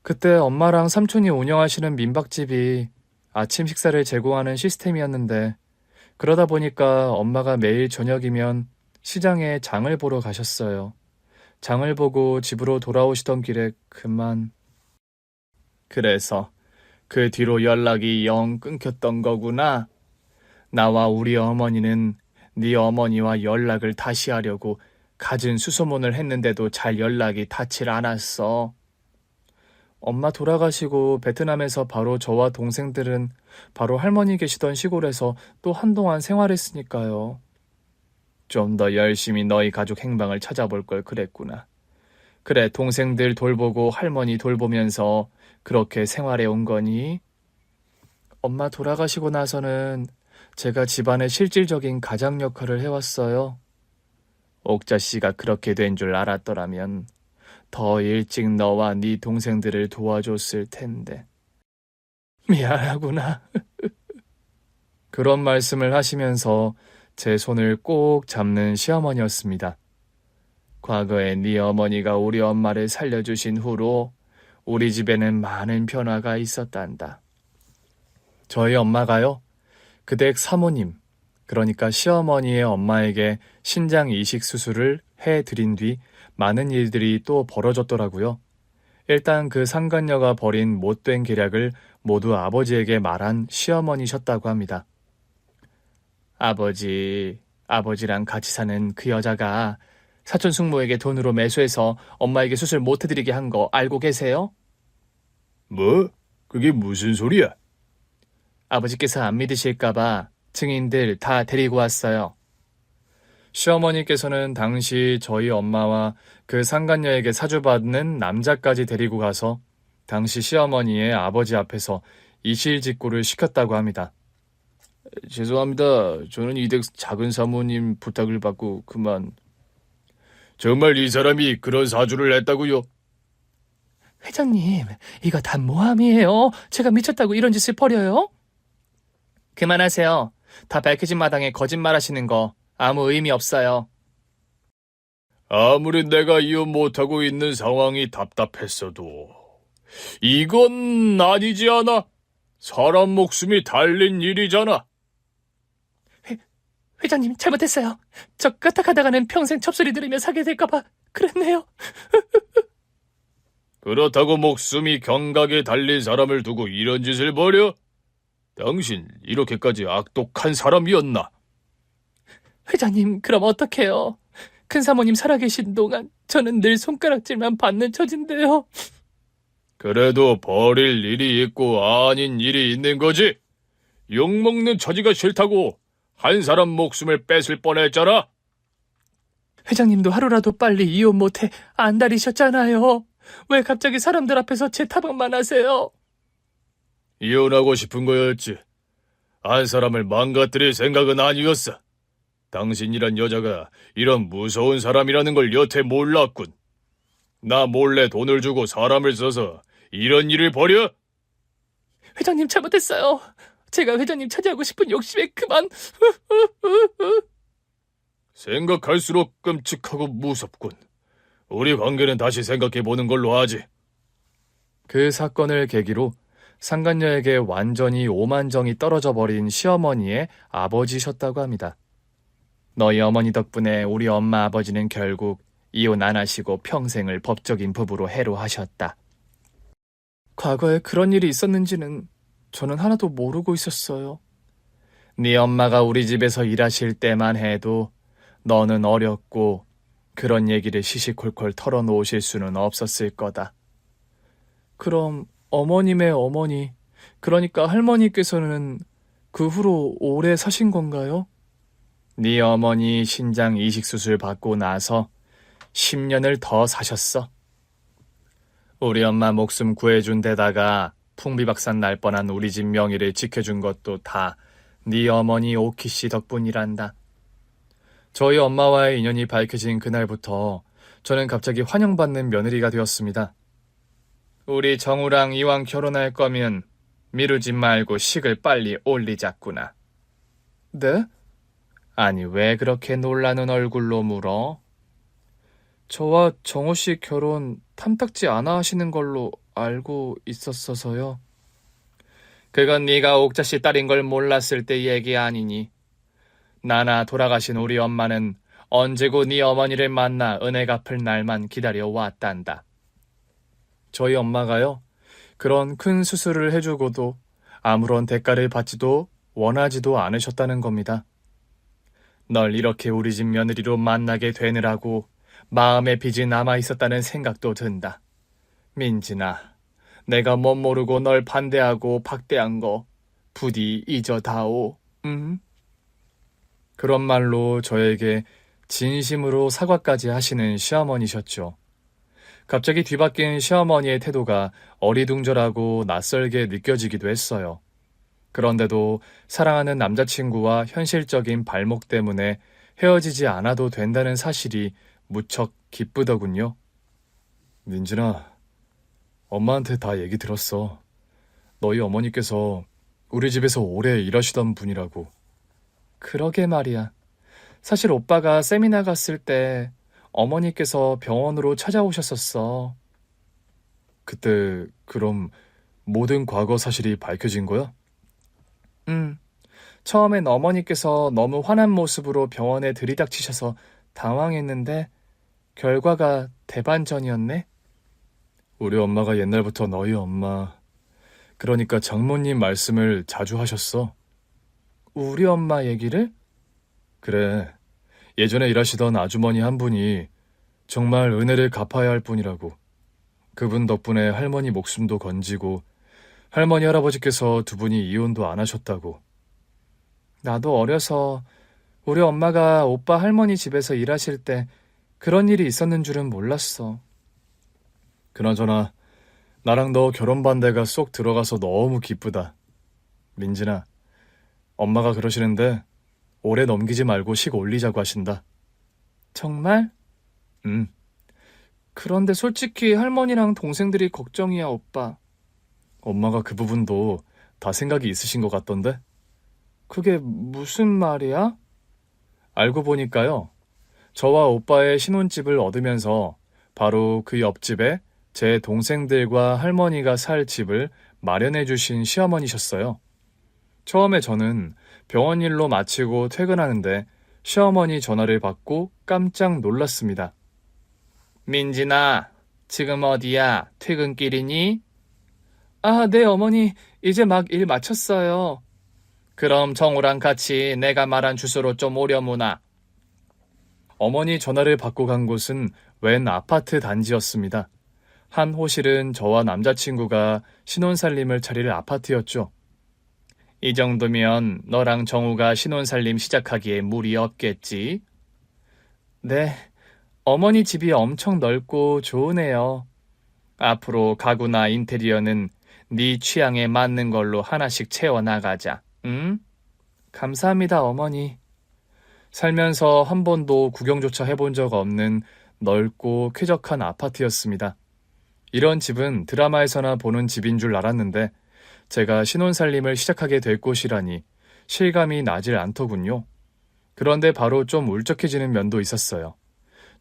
그때 엄마랑 삼촌이 운영하시는 민박집이 아침 식사를 제공하는 시스템이었는데 그러다 보니까 엄마가 매일 저녁이면 시장에 장을 보러 가셨어요. 장을 보고 집으로 돌아오시던 길에 그만. 그래서 그 뒤로 연락이 영 끊겼던 거구나. 나와 우리 어머니는 네 어머니와 연락을 다시 하려고 갖은 수소문을 했는데도 잘 연락이 닿질 않았어. 엄마 돌아가시고 베트남에서 바로 저와 동생들은 바로 할머니 계시던 시골에서 또 한동안 생활했으니까요. 좀 더 열심히 너희 가족 행방을 찾아볼 걸 그랬구나. 그래, 동생들 돌보고 할머니 돌보면서 그렇게 생활해 온 거니? 엄마 돌아가시고 나서는 제가 집안의 실질적인 가장 역할을 해왔어요. 옥자 씨가 그렇게 된 줄 알았더라면 더 일찍 너와 네 동생들을 도와줬을 텐데. 미안하구나. 그런 말씀을 하시면서 제 손을 꼭 잡는 시어머니였습니다. 과거에 네 어머니가 우리 엄마를 살려주신 후로 우리 집에는 많은 변화가 있었단다. 저희 엄마가요, 그댁 사모님, 그러니까 시어머니의 엄마에게 신장 이식 수술을 해드린 뒤 많은 일들이 또 벌어졌더라고요. 일단 그 상간녀가 벌인 못된 계략을 모두 아버지에게 말한 시어머니셨다고 합니다. 아버지랑 같이 사는 그 여자가 사촌 숙모에게 돈으로 매수해서 엄마에게 수술 못 해드리게 한 거 알고 계세요? 뭐? 그게 무슨 소리야? 아버지께서 안 믿으실까봐 증인들 다 데리고 왔어요. 시어머니께서는 당시 저희 엄마와 그 상간녀에게 사주받는 남자까지 데리고 가서 당시 시어머니의 아버지 앞에서 이실직고를 시켰다고 합니다. 죄송합니다. 저는 이댁 작은 사모님 부탁을 받고 그만. 정말 이 사람이 그런 사주를 냈다고요? 회장님, 이거 다 모함이에요. 제가 미쳤다고 이런 짓을 벌여요? 그만하세요. 다 밝혀진 마당에 거짓말 하시는 거 아무 의미 없어요. 아무리 내가 이혼 못하고 있는 상황이 답답했어도 이건 아니지 않아? 사람 목숨이 달린 일이잖아. 회장님, 잘못했어요. 저 까딱하다가는 평생 첩소리 들으며 살게 될까봐 그랬네요. 그렇다고 목숨이 경각에 달린 사람을 두고 이런 짓을 벌여? 당신 이렇게까지 악독한 사람이었나? 회장님, 그럼 어떡해요? 큰사모님 살아계신 동안 저는 늘 손가락질만 받는 처진데요. 그래도 버릴 일이 있고 아닌 일이 있는 거지. 욕먹는 처지가 싫다고 한 사람 목숨을 뺏을 뻔했잖아. 회장님도 하루라도 빨리 이혼 못해 안달이셨잖아요. 왜 갑자기 사람들 앞에서 제 타박만 하세요? 이혼하고 싶은 거였지. 한 사람을 망가뜨릴 생각은 아니었어. 당신이란 여자가 이런 무서운 사람이라는 걸 여태 몰랐군. 나 몰래 돈을 주고 사람을 써서 이런 일을 벌여? 회장님, 잘못했어요. 제가 회장님 차지하고 싶은 욕심에 그만. 생각할수록 끔찍하고 무섭군. 우리 관계는 다시 생각해보는 걸로 하지. 그 사건을 계기로 상간녀에게 완전히 오만정이 떨어져 버린 시어머니의 아버지셨다고 합니다. 너희 어머니 덕분에 우리 엄마 아버지는 결국 이혼 안 하시고 평생을 법적인 부부로 해로하셨다. 과거에 그런 일이 있었는지는 저는 하나도 모르고 있었어요. 네 엄마가 우리 집에서 일하실 때만 해도 너는 어렸고 그런 얘기를 시시콜콜 털어놓으실 수는 없었을 거다. 그럼 어머님의 어머니, 그러니까 할머니께서는 그 후로 오래 사신 건가요? 네 어머니 신장 이식 수술 받고 나서 10년을 더 사셨어. 우리 엄마 목숨 구해준 데다가 풍비박산 날 뻔한 우리 집 명의를 지켜준 것도 다 네 어머니 오키 씨 덕분이란다. 저희 엄마와의 인연이 밝혀진 그날부터 저는 갑자기 환영받는 며느리가 되었습니다. 우리 정우랑 이왕 결혼할 거면 미루지 말고 식을 빨리 올리자꾸나. 네? 아니, 왜 그렇게 놀라는 얼굴로 물어? 저와 정호 씨 결혼 탐탁지 않아 하시는 걸로 알고 있었어서요. 그건 네가 옥자 씨 딸인 걸 몰랐을 때 얘기 아니니. 나나 돌아가신 우리 엄마는 언제고 네 어머니를 만나 은혜 갚을 날만 기다려 왔단다. 저희 엄마가요, 그런 큰 수술을 해주고도 아무런 대가를 받지도 원하지도 않으셨다는 겁니다. 널 이렇게 우리 집 며느리로 만나게 되느라고 마음의 빚이 남아 있었다는 생각도 든다. 민진아, 내가 못 모르고 널 반대하고 박대한 거 부디 잊어다오. 응? 그런 말로 저에게 진심으로 사과까지 하시는 시어머니셨죠. 갑자기 뒤바뀐 시어머니의 태도가 어리둥절하고 낯설게 느껴지기도 했어요. 그런데도 사랑하는 남자친구와 현실적인 발목 때문에 헤어지지 않아도 된다는 사실이 무척 기쁘더군요. 민진아, 엄마한테 다 얘기 들었어. 너희 어머니께서 우리 집에서 오래 일하시던 분이라고. 그러게 말이야. 사실 오빠가 세미나 갔을 때 어머니께서 병원으로 찾아오셨었어. 그때 그럼 모든 과거 사실이 밝혀진 거야? 응. 처음엔 어머니께서 너무 화난 모습으로 병원에 들이닥치셔서 당황했는데 결과가 대반전이었네. 우리 엄마가 옛날부터 너희 엄마, 그러니까 장모님 말씀을 자주 하셨어. 우리 엄마 얘기를? 그래, 예전에 일하시던 아주머니 한 분이 정말 은혜를 갚아야 할 분이라고. 그분 덕분에 할머니 목숨도 건지고 할머니 할아버지께서 두 분이 이혼도 안 하셨다고. 나도 어려서 우리 엄마가 오빠 할머니 집에서 일하실 때 그런 일이 있었는 줄은 몰랐어. 그나저나 나랑 너 결혼 반대가 쏙 들어가서 너무 기쁘다. 민진아, 엄마가 그러시는데 오래 넘기지 말고 식 올리자고 하신다. 정말? 응. 그런데 솔직히 할머니랑 동생들이 걱정이야, 오빠. 엄마가 그 부분도 다 생각이 있으신 것 같던데? 그게 무슨 말이야? 알고 보니까요. 저와 오빠의 신혼집을 얻으면서 바로 그 옆집에 제 동생들과 할머니가 살 집을 마련해 주신 시어머니셨어요. 처음에 저는 병원 일로 마치고 퇴근하는데 시어머니 전화를 받고 깜짝 놀랐습니다. 민진아, 지금 어디야? 퇴근길이니? 아, 네, 어머니. 이제 막 일 마쳤어요. 그럼 정우랑 같이 내가 말한 주소로 좀 오려무나. 어머니 전화를 받고 간 곳은 웬 아파트 단지였습니다. 한 호실은 저와 남자친구가 신혼살림을 차릴 아파트였죠. 이 정도면 너랑 정우가 신혼살림 시작하기에 무리 없겠지? 네, 어머니 집이 엄청 넓고 좋으네요. 앞으로 가구나 인테리어는 네 취향에 맞는 걸로 하나씩 채워나가자. 응? 감사합니다, 어머니. 살면서 한 번도 구경조차 해본 적 없는 넓고 쾌적한 아파트였습니다. 이런 집은 드라마에서나 보는 집인 줄 알았는데 제가 신혼살림을 시작하게 될 곳이라니 실감이 나질 않더군요. 그런데 바로 좀 울적해지는 면도 있었어요.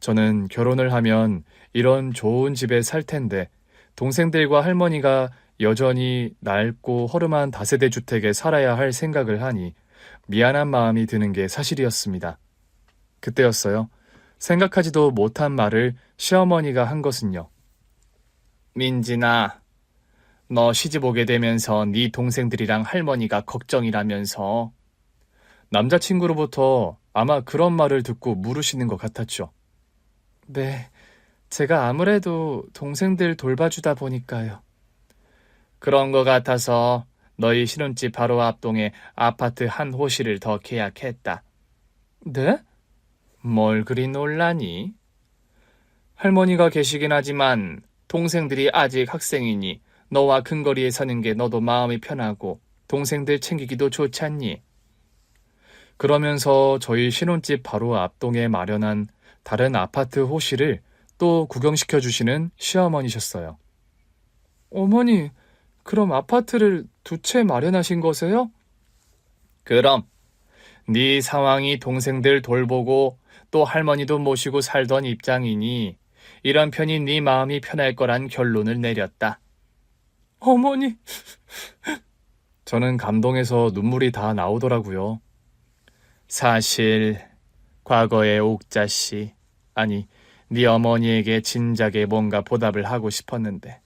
저는 결혼을 하면 이런 좋은 집에 살 텐데 동생들과 할머니가 여전히 낡고 허름한 다세대 주택에 살아야 할 생각을 하니 미안한 마음이 드는 게 사실이었습니다. 그때였어요. 생각하지도 못한 말을 시어머니가 한 것은요. 민진아, 너 시집 오게 되면서 네 동생들이랑 할머니가 걱정이라면서. 남자친구로부터 아마 그런 말을 듣고 물으시는 것 같았죠. 네, 제가 아무래도 동생들 돌봐주다 보니까요. 그런 것 같아서 너희 신혼집 바로 앞동에 아파트 한 호실을 더 계약했다. 네? 뭘 그리 놀라니? 할머니가 계시긴 하지만 동생들이 아직 학생이니 너와 근거리에 사는 게 너도 마음이 편하고 동생들 챙기기도 좋잖니. 그러면서 저희 신혼집 바로 앞동에 마련한 다른 아파트 호실을 또 구경시켜 주시는 시어머니셨어요. 어머니, 그럼 아파트를 두 채 마련하신 거세요? 그럼 네 상황이 동생들 돌보고 또 할머니도 모시고 살던 입장이니 이런 편이 네 마음이 편할 거란 결론을 내렸다. 어머니, 저는 감동해서 눈물이 다 나오더라고요. 사실 과거의 옥자 씨, 아니 네 어머니에게 진작에 뭔가 보답을 하고 싶었는데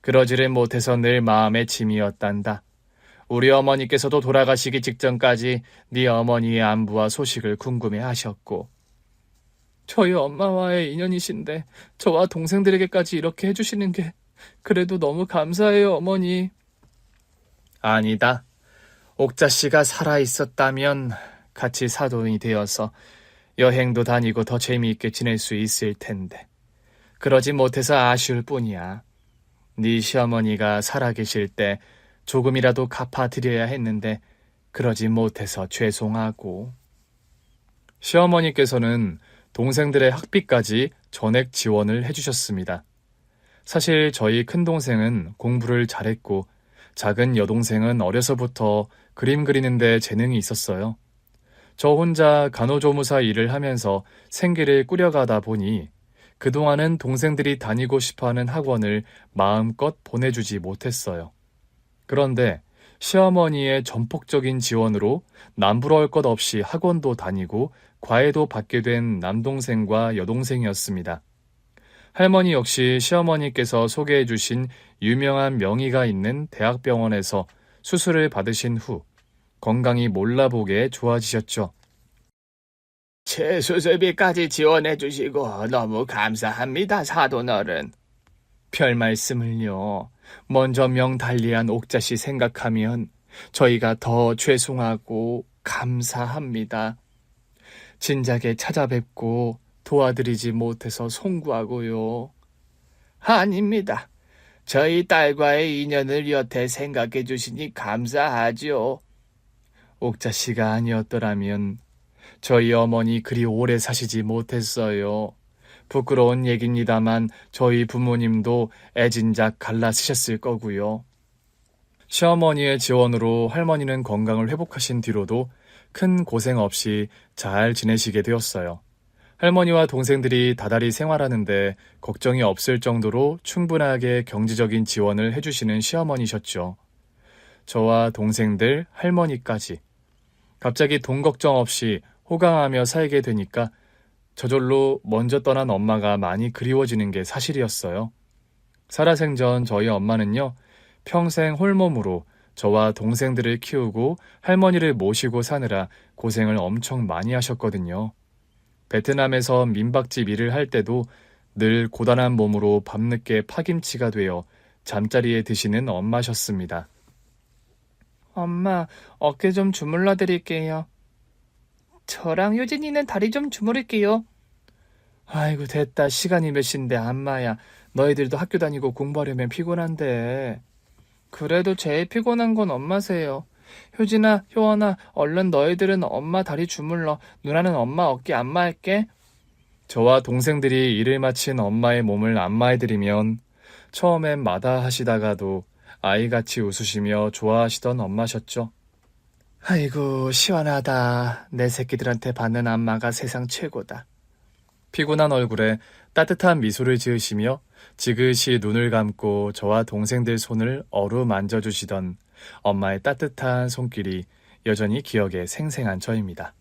그러지를 못해서 늘 마음의 짐이었단다. 우리 어머니께서도 돌아가시기 직전까지 네 어머니의 안부와 소식을 궁금해하셨고. 저희 엄마와의 인연이신데 저와 동생들에게까지 이렇게 해주시는 게 그래도 너무 감사해요, 어머니. 아니다. 옥자 씨가 살아있었다면 같이 사돈이 되어서 여행도 다니고 더 재미있게 지낼 수 있을 텐데. 그러지 못해서 아쉬울 뿐이야. 네 시어머니가 살아계실 때 조금이라도 갚아드려야 했는데 그러지 못해서 죄송하고. 시어머니께서는 동생들의 학비까지 전액 지원을 해주셨습니다. 사실 저희 큰동생은 공부를 잘했고 작은 여동생은 어려서부터 그림 그리는 데 재능이 있었어요. 저 혼자 간호조무사 일을 하면서 생계를 꾸려가다 보니 그동안은 동생들이 다니고 싶어하는 학원을 마음껏 보내주지 못했어요. 그런데 시어머니의 전폭적인 지원으로 남부러울 것 없이 학원도 다니고 과외도 받게 된 남동생과 여동생이었습니다. 할머니 역시 시어머니께서 소개해 주신 유명한 명의가 있는 대학병원에서 수술을 받으신 후 건강이 몰라보게 좋아지셨죠. 제 수술비까지 지원해 주시고 너무 감사합니다, 사돈어른. 별 말씀을요. 먼저 명달리한 옥자씨 생각하면 저희가 더 죄송하고 감사합니다. 진작에 찾아뵙고 도와드리지 못해서 송구하고요. 아닙니다. 저희 딸과의 인연을 여태 생각해 주시니 감사하죠. 옥자씨가 아니었더라면 저희 어머니 그리 오래 사시지 못했어요. 부끄러운 얘기입니다만 저희 부모님도 애진작 갈라 쓰셨을 거고요. 시어머니의 지원으로 할머니는 건강을 회복하신 뒤로도 큰 고생 없이 잘 지내시게 되었어요. 할머니와 동생들이 다달이 생활하는데 걱정이 없을 정도로 충분하게 경제적인 지원을 해주시는 시어머니셨죠. 저와 동생들, 할머니까지. 갑자기 돈 걱정 없이 호강하며 살게 되니까 저절로 먼저 떠난 엄마가 많이 그리워지는 게 사실이었어요. 살아생전 저희 엄마는요, 평생 홀몸으로 저와 동생들을 키우고 할머니를 모시고 사느라 고생을 엄청 많이 하셨거든요. 베트남에서 민박집 일을 할 때도 늘 고단한 몸으로 밤늦게 파김치가 되어 잠자리에 드시는 엄마셨습니다. 엄마, 어깨 좀 주물러 드릴게요. 저랑 효진이는 다리 좀 주무를게요. 아이고, 됐다. 시간이 몇 시인데 안마야. 너희들도 학교 다니고 공부하려면 피곤한데. 그래도 제일 피곤한 건 엄마세요. 효진아, 효원아, 얼른 너희들은 엄마 다리 주물러. 누나는 엄마 어깨 안마할게. 저와 동생들이 일을 마친 엄마의 몸을 안마해드리면 처음엔 마다하시다가도 아이같이 웃으시며 좋아하시던 엄마셨죠. 아이고, 시원하다. 내 새끼들한테 받는 안마가 세상 최고다. 피곤한 얼굴에 따뜻한 미소를 지으시며 지그시 눈을 감고 저와 동생들 손을 어루만져 주시던 엄마의 따뜻한 손길이 여전히 기억에 생생한 저입니다.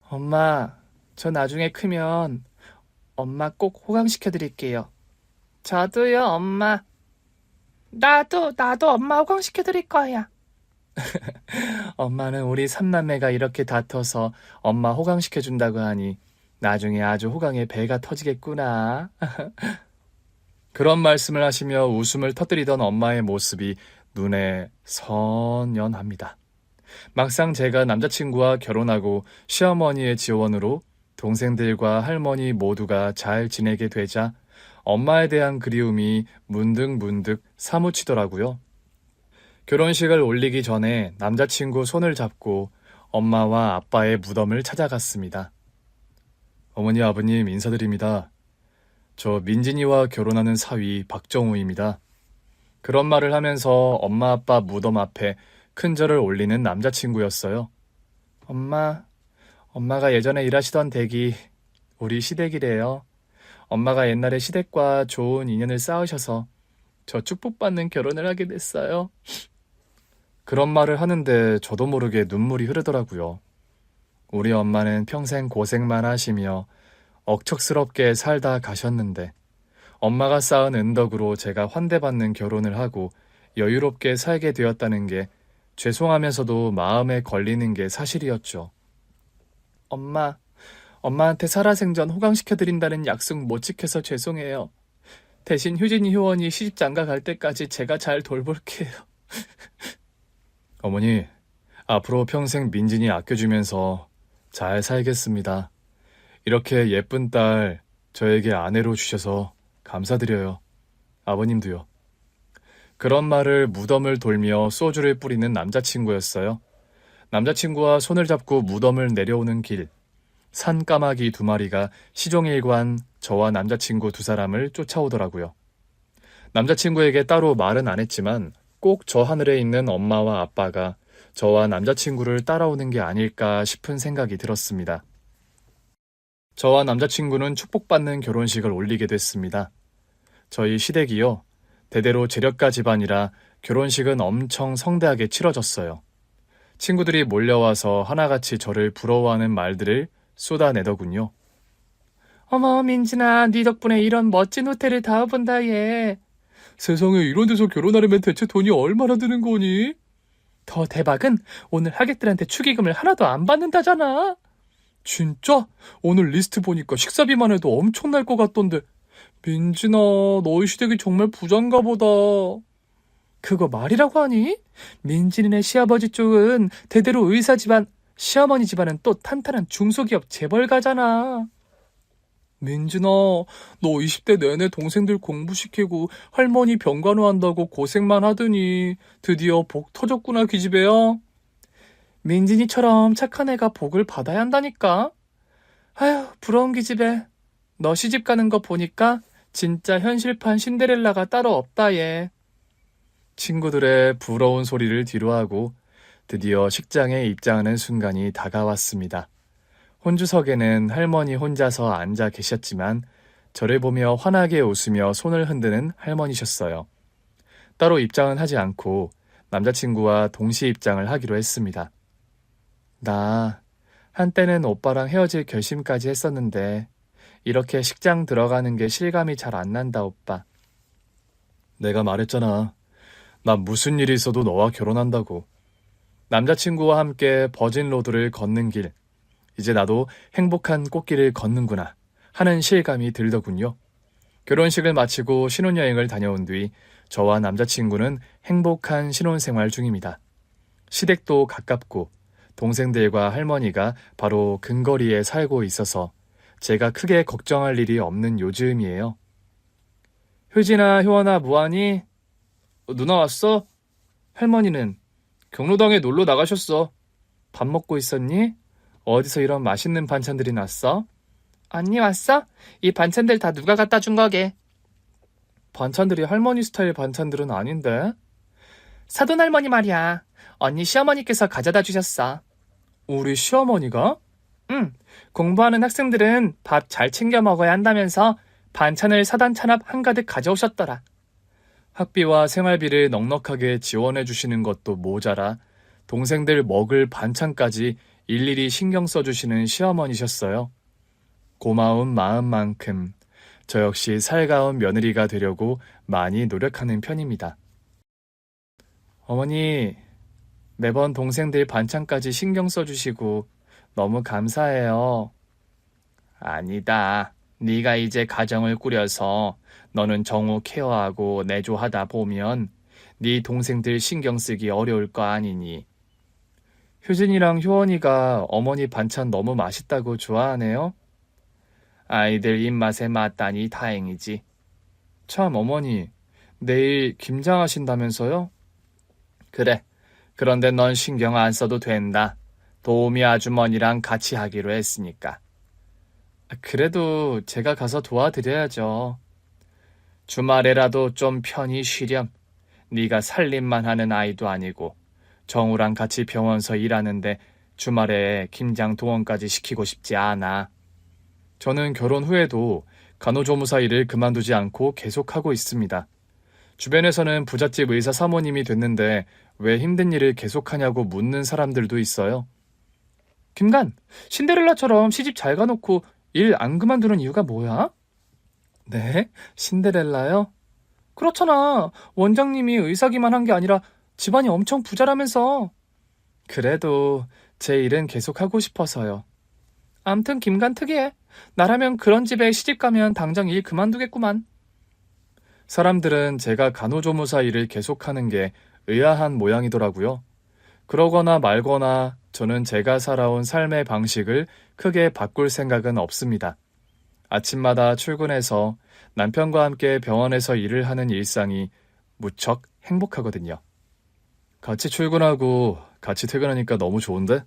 엄마, 저 나중에 크면 엄마 꼭 호강시켜 드릴게요. 저도요, 엄마. 나도 엄마 호강시켜 드릴 거야. 엄마는 우리 삼남매가 이렇게 다퉈서 엄마 호강시켜준다고 하니 나중에 아주 호강의 배가 터지겠구나. 그런 말씀을 하시며 웃음을 터뜨리던 엄마의 모습이 눈에 선연합니다. 막상 제가 남자친구와 결혼하고 시어머니의 지원으로 동생들과 할머니 모두가 잘 지내게 되자 엄마에 대한 그리움이 문득문득 사무치더라고요. 결혼식을 올리기 전에 남자친구 손을 잡고 엄마와 아빠의 무덤을 찾아갔습니다. 어머니, 아버님 인사드립니다. 저 민진이와 결혼하는 사위 박정우입니다. 그런 말을 하면서 엄마 아빠 무덤 앞에 큰 절을 올리는 남자친구였어요. 엄마가 예전에 일하시던 댁이 우리 시댁이래요. 엄마가 옛날에 시댁과 좋은 인연을 쌓으셔서 저 축복받는 결혼을 하게 됐어요. 그런 말을 하는데 저도 모르게 눈물이 흐르더라고요. 우리 엄마는 평생 고생만 하시며 억척스럽게 살다 가셨는데 엄마가 쌓은 은덕으로 제가 환대받는 결혼을 하고 여유롭게 살게 되었다는 게 죄송하면서도 마음에 걸리는 게 사실이었죠. 엄마한테 살아생전 호강시켜드린다는 약속 못 지켜서 죄송해요. 대신 효진이 효원이 시집장가 갈 때까지 제가 잘 돌볼게요. 어머니, 앞으로 평생 민진이 아껴주면서 잘 살겠습니다. 이렇게 예쁜 딸 저에게 아내로 주셔서 감사드려요. 아버님도요. 그런 말을 무덤을 돌며 소주를 뿌리는 남자친구였어요. 남자친구와 손을 잡고 무덤을 내려오는 길, 산까마귀 2마리가 시종일관 저와 남자친구 2사람을 쫓아오더라고요. 남자친구에게 따로 말은 안 했지만 꼭 저 하늘에 있는 엄마와 아빠가 저와 남자친구를 따라오는 게 아닐까 싶은 생각이 들었습니다. 저와 남자친구는 축복받는 결혼식을 올리게 됐습니다. 저희 시댁이요. 대대로 재력가 집안이라 결혼식은 엄청 성대하게 치러졌어요. 친구들이 몰려와서 하나같이 저를 부러워하는 말들을 쏟아내더군요. 어머, 민진아, 네 덕분에 이런 멋진 호텔을 다 와본다, 얘. 세상에 이런 데서 결혼하려면 대체 돈이 얼마나 드는 거니? 더 대박은 오늘 하객들한테 축의금을 하나도 안 받는다잖아. 진짜? 오늘 리스트 보니까 식사비만 해도 엄청날 것 같던데. 민진아, 너희 시댁이 정말 부자인가 보다. 그거 말이라고 하니? 민진이네 시아버지 쪽은 대대로 의사 집안, 시어머니 집안은 또 탄탄한 중소기업 재벌가잖아. 민진아, 너 20대 내내 동생들 공부시키고 할머니 병간호한다고 고생만 하더니 드디어 복 터졌구나, 기집애야. 민진이처럼 착한 애가 복을 받아야 한다니까. 아휴, 부러운 기집애. 너 시집 가는 거 보니까 진짜 현실판 신데렐라가 따로 없다, 얘. 친구들의 부러운 소리를 뒤로하고 드디어 식장에 입장하는 순간이 다가왔습니다. 혼주석에는 할머니 혼자서 앉아 계셨지만 저를 보며 환하게 웃으며 손을 흔드는 할머니셨어요. 따로 입장은 하지 않고 남자친구와 동시 입장을 하기로 했습니다. 나 한때는 오빠랑 헤어질 결심까지 했었는데 이렇게 식장 들어가는 게 실감이 잘 안 난다, 오빠. 내가 말했잖아. 나 무슨 일이 있어도 너와 결혼한다고. 남자친구와 함께 버진로드를 걷는 길. 이제 나도 행복한 꽃길을 걷는구나 하는 실감이 들더군요. 결혼식을 마치고 신혼여행을 다녀온 뒤 저와 남자친구는 행복한 신혼생활 중입니다. 시댁도 가깝고 동생들과 할머니가 바로 근거리에 살고 있어서 제가 크게 걱정할 일이 없는 요즘이에요. 효진아, 효원아, 뭐하니? 누나 왔어? 할머니는 경로당에 놀러 나가셨어. 밥 먹고 있었니? 어디서 이런 맛있는 반찬들이 났어? 언니 왔어? 이 반찬들 다 누가 갖다 준 거게? 반찬들이 할머니 스타일 반찬들은 아닌데? 사돈 할머니 말이야. 언니 시어머니께서 가져다 주셨어. 우리 시어머니가? 응. 공부하는 학생들은 밥 잘 챙겨 먹어야 한다면서 반찬을 사단 찬압 한가득 가져오셨더라. 학비와 생활비를 넉넉하게 지원해 주시는 것도 모자라 동생들 먹을 반찬까지 일일이 신경 써주시는 시어머니셨어요. 고마운 마음만큼 저 역시 살가운 며느리가 되려고 많이 노력하는 편입니다. 어머니, 매번 동생들 반찬까지 신경 써주시고 너무 감사해요. 아니다. 네가 이제 가정을 꾸려서 너는 정우 케어하고 내조하다 보면 네 동생들 신경 쓰기 어려울 거 아니니. 효진이랑 효원이가 어머니 반찬 너무 맛있다고 좋아하네요. 아이들 입맛에 맞다니 다행이지. 참 어머니, 내일 김장하신다면서요? 그래. 그런데 넌 신경 안 써도 된다. 도우미 아주머니랑 같이 하기로 했으니까. 그래도 제가 가서 도와드려야죠. 주말에라도 좀 편히 쉬렴. 네가 살림만 하는 아이도 아니고 정우랑 같이 병원서 일하는데 주말에 김장 동원까지 시키고 싶지 않아. 저는 결혼 후에도 간호조무사 일을 그만두지 않고 계속하고 있습니다. 주변에서는 부잣집 의사 사모님이 됐는데 왜 힘든 일을 계속하냐고 묻는 사람들도 있어요. 김간, 신데렐라처럼 시집 잘 가놓고 일 안 그만두는 이유가 뭐야? 네? 신데렐라요? 그렇잖아. 원장님이 의사기만 한 게 아니라 집안이 엄청 부자라면서. 그래도 제 일은 계속하고 싶어서요. 암튼 김간 특이해. 나라면 그런 집에 시집 가면 당장 일 그만두겠구만. 사람들은 제가 간호조무사 일을 계속하는 게 의아한 모양이더라고요. 그러거나 말거나 저는 제가 살아온 삶의 방식을 크게 바꿀 생각은 없습니다. 아침마다 출근해서 남편과 함께 병원에서 일을 하는 일상이 무척 행복하거든요. 같이 출근하고 같이 퇴근하니까 너무 좋은데?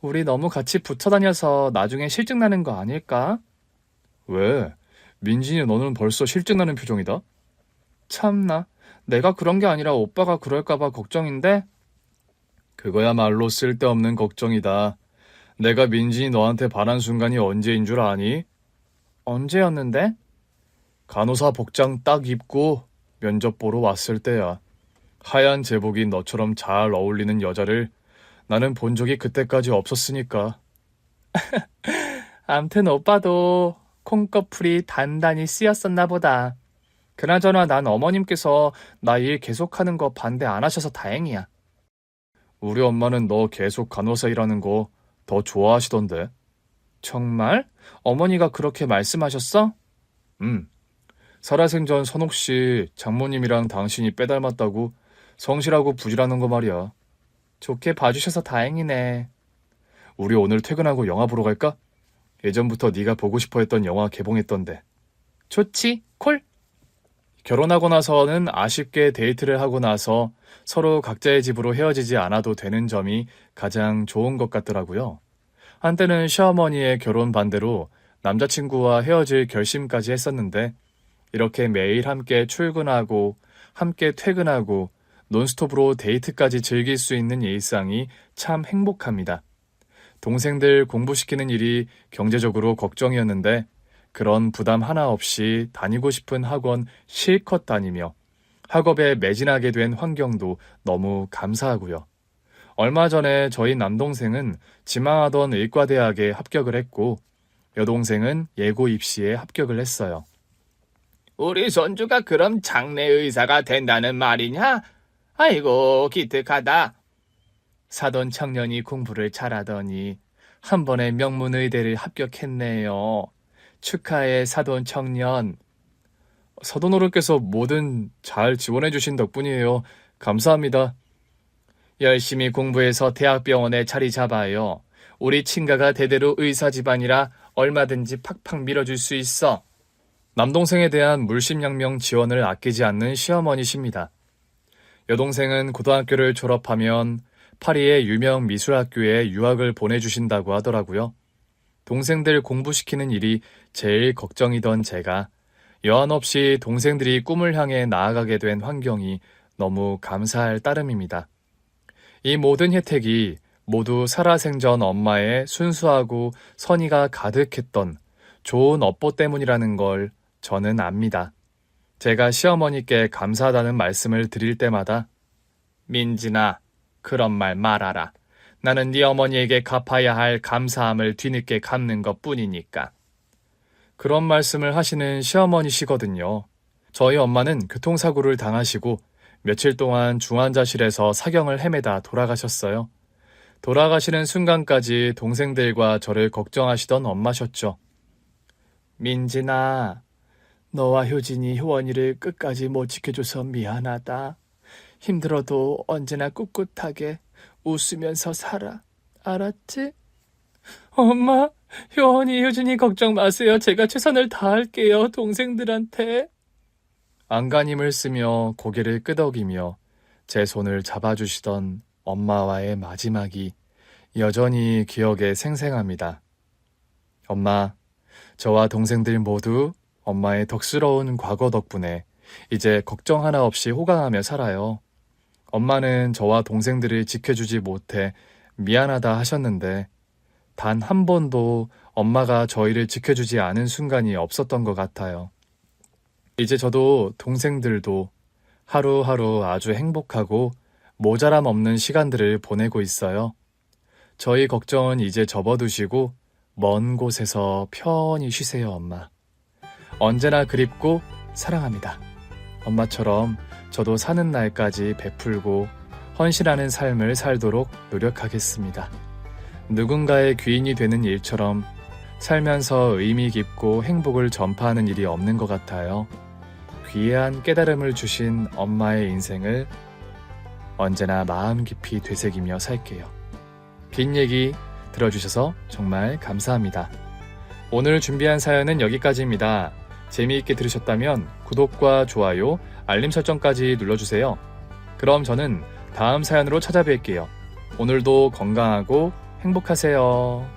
우리 너무 같이 붙어 다녀서 나중에 실증 나는 거 아닐까? 왜? 민진이 너는 벌써 실증나는 표정이다? 참나. 내가 그런 게 아니라 오빠가 그럴까봐 걱정인데. 그거야말로 쓸데없는 걱정이다. 내가 민진이 너한테 반한 순간이 언제인 줄 아니? 언제였는데? 간호사 복장 딱 입고 면접 보러 왔을 때야. 하얀 제복이 너처럼 잘 어울리는 여자를 나는 본 적이 그때까지 없었으니까. 암튼 오빠도 콩꺼풀이 단단히 쓰였었나 보다. 그나저나 난 어머님께서 나 일 계속하는 거 반대 안 하셔서 다행이야. 우리 엄마는 너 계속 간호사 일하는 거 더 좋아하시던데. 정말? 어머니가 그렇게 말씀하셨어? 살아생전 선옥씨 장모님이랑 당신이 빼닮았다고 성실하고 부지런한 거 말이야. 좋게 봐주셔서 다행이네. 우리 오늘 퇴근하고 영화 보러 갈까? 예전부터 네가 보고 싶어 했던 영화 개봉했던데. 좋지, 콜. 결혼하고 나서는 아쉽게 데이트를 하고 나서 서로 각자의 집으로 헤어지지 않아도 되는 점이 가장 좋은 것 같더라고요. 한때는 시어머니의 결혼 반대로 남자친구와 헤어질 결심까지 했었는데 이렇게 매일 함께 출근하고 함께 퇴근하고 논스톱으로 데이트까지 즐길 수 있는 일상이 참 행복합니다. 동생들 공부시키는 일이 경제적으로 걱정이었는데 그런 부담 하나 없이 다니고 싶은 학원 실컷 다니며 학업에 매진하게 된 환경도 너무 감사하고요. 얼마 전에 저희 남동생은 지망하던 의과대학에 합격을 했고 여동생은 예고 입시에 합격을 했어요. 우리 손주가 그럼 장래 의사가 된다는 말이냐? 아이고 기특하다. 사돈 청년이 공부를 잘하더니 한 번에 명문의대를 합격했네요. 축하해 사돈 청년. 사돈 어른께서 뭐든 잘 지원해 주신 덕분이에요. 감사합니다. 열심히 공부해서 대학병원에 자리 잡아요. 우리 친가가 대대로 의사 집안이라 얼마든지 팍팍 밀어줄 수 있어. 남동생에 대한 물심양면 지원을 아끼지 않는 시어머니십니다. 여동생은 고등학교를 졸업하면 파리의 유명 미술학교에 유학을 보내주신다고 하더라고요. 동생들 공부시키는 일이 제일 걱정이던 제가 여한 없이 동생들이 꿈을 향해 나아가게 된 환경이 너무 감사할 따름입니다. 이 모든 혜택이 모두 살아생전 엄마의 순수하고 선의가 가득했던 좋은 업보 때문이라는 걸 저는 압니다. 제가 시어머니께 감사하다는 말씀을 드릴 때마다 민진아, 그런 말 말아라. 나는 네 어머니에게 갚아야 할 감사함을 뒤늦게 갚는 것뿐이니까. 그런 말씀을 하시는 시어머니시거든요. 저희 엄마는 교통사고를 당하시고 며칠 동안 중환자실에서 사경을 헤매다 돌아가셨어요. 돌아가시는 순간까지 동생들과 저를 걱정하시던 엄마셨죠. 민진아, 너와 효진이 효원이를 끝까지 못 지켜줘서 미안하다. 힘들어도 언제나 꿋꿋하게 웃으면서 살아. 알았지? 엄마, 효원이, 효진이 걱정 마세요. 제가 최선을 다할게요. 동생들한테. 안간힘을 쓰며 고개를 끄덕이며 제 손을 잡아주시던 엄마와의 마지막이 여전히 기억에 생생합니다. 엄마, 저와 동생들 모두 엄마의 덕스러운 과거 덕분에 이제 걱정 하나 없이 호강하며 살아요. 엄마는 저와 동생들을 지켜주지 못해 미안하다 하셨는데 단 한 번도 엄마가 저희를 지켜주지 않은 순간이 없었던 것 같아요. 이제 저도 동생들도 하루하루 아주 행복하고 모자람 없는 시간들을 보내고 있어요. 저희 걱정은 이제 접어두시고 먼 곳에서 편히 쉬세요, 엄마. 언제나 그립고 사랑합니다. 엄마처럼 저도 사는 날까지 베풀고 헌신하는 삶을 살도록 노력하겠습니다. 누군가의 귀인이 되는 일처럼 살면서 의미 깊고 행복을 전파하는 일이 없는 것 같아요. 귀한 깨달음을 주신 엄마의 인생을 언제나 마음 깊이 되새기며 살게요. 긴 얘기 들어주셔서 정말 감사합니다. 오늘 준비한 사연은 여기까지입니다. 재미있게 들으셨다면 구독과 좋아요, 알림 설정까지 눌러주세요. 그럼 저는 다음 사연으로 찾아뵐게요. 오늘도 건강하고 행복하세요.